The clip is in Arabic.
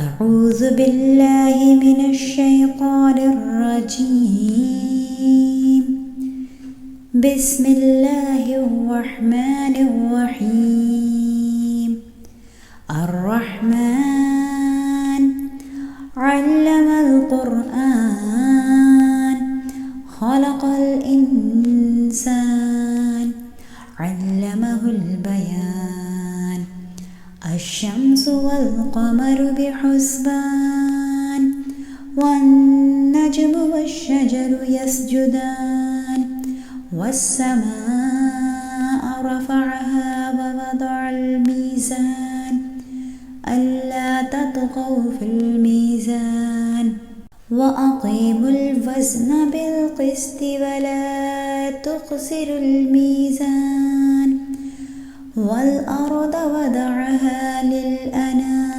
أعوذ بالله من الشيطان الرجيم. بسم الله الرحمن الرحيم. الرحمن علم القرآن خلق الإنسان علمه البيان. الشمس والقمر بحسبان والنجم والشجر يسجدان والسماء رفعها ووضع الميزان ألا تطغوا في الميزان وأقيموا الوزن بالقسط ولا تخسروا الميزان والأرض وضعها للأنام